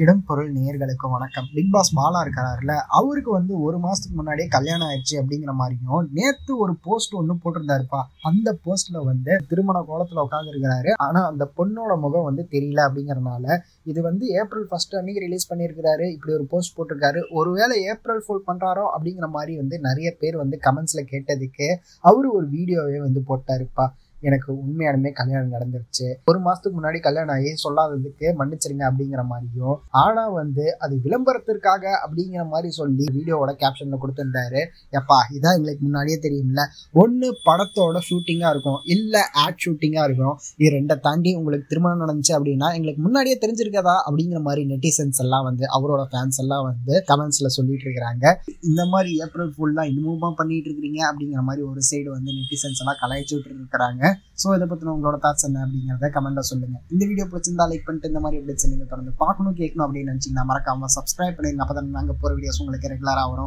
இடம் பொருள் நேயர்களுக்கு வணக்கம். பிக் பாஸ் பாலா இருக்காருல்ல, அவருக்கு ஒரு மாசத்துக்கு முன்னாடியே கல்யாணம் ஆயிடுச்சு அப்படிங்கிற மாதிரியும் நேத்து ஒரு போஸ்ட் ஒன்று போட்டிருந்தாருப்பா. அந்த போஸ்ட்ல திருமண கோலத்துல உட்கார்ந்து இருக்கிறாரு. ஆனா அந்த பொண்ணோட முகம் தெரியல அப்படிங்கறதுனால இது ஏப்ரல் 1 அன்னைக்கு ரிலீஸ் பண்ணியிருக்கிறாரு. இப்படி ஒரு போஸ்ட் போட்டிருக்காரு. ஒருவேளை ஏப்ரல் ஃபுல் பண்றாரோ அப்படிங்கிற மாதிரி நிறைய பேர் கமெண்ட்ஸ்ல கேட்டதுக்கு அவரு ஒரு வீடியோவே போட்டாருப்பா. எனக்கு உண்மையாலுமே கல்யாணம் நடந்துருச்சு, ஒரு மாசத்துக்கு முன்னாடி கல்யாணம் ஆகி சொல்லாததுக்கு மன்னிச்சிருங்க அப்படிங்கிற மாதிரியும், ஆனா அது விளம்பரத்திற்காக அப்படிங்கிற மாதிரி சொல்லி வீடியோவோட கேப்ஷன்ல கொடுத்திருந்தாரு. எப்பா, இதான் எங்களுக்கு முன்னாடியே தெரியும்ல, ஒண்ணு படத்தோட ஷூட்டிங்கா இருக்கும், இல்ல ஆட் ஷூட்டிங்கா இருக்கும். இது ரெண்டை தாண்டி உங்களுக்கு திருமணம் நடந்துச்சு அப்படின்னா எங்களுக்கு முன்னாடியே தெரிஞ்சிருக்கதா அப்படிங்கிற மாதிரி நெட்டிசன்ஸ் எல்லாம் அவரோட ஃபேன்ஸ் எல்லாம் கமெண்ட்ஸ்ல சொல்லிட்டு இருக்கிறாங்க. இந்த மாதிரி ஏப்ரல் ஃபுல் தான் இன்னமுமா பண்ணிட்டு இருக்கிறீங்க அப்படிங்கிற மாதிரி ஒரு சைடு நெட்டிசன்ஸ் எல்லாம் கலாய்ச்சிட்டு இருக்கிறாங்க. ஸோ இதை பற்றின உங்களோட தாட்ஸ் என்ன அப்படிங்கிறத கமெண்ட்ல சொல்லுங்க. இந்த வீடியோ பிடிச்சிருந்தா லைக் பண்ணிட்டு இந்த மாதிரி அப்டேட்ஸ் நீங்க தொடர்ந்து பார்க்கணும் கேட்கணும் அப்படின்னு நினைச்சீங்கன்னா மறக்காம சப்ஸ்கிரைப் பண்ணிருங்க. அப்பதான் நாங்கள் போகிற வீடியோஸ் உங்களுக்கு ரெகுலராக வரும்.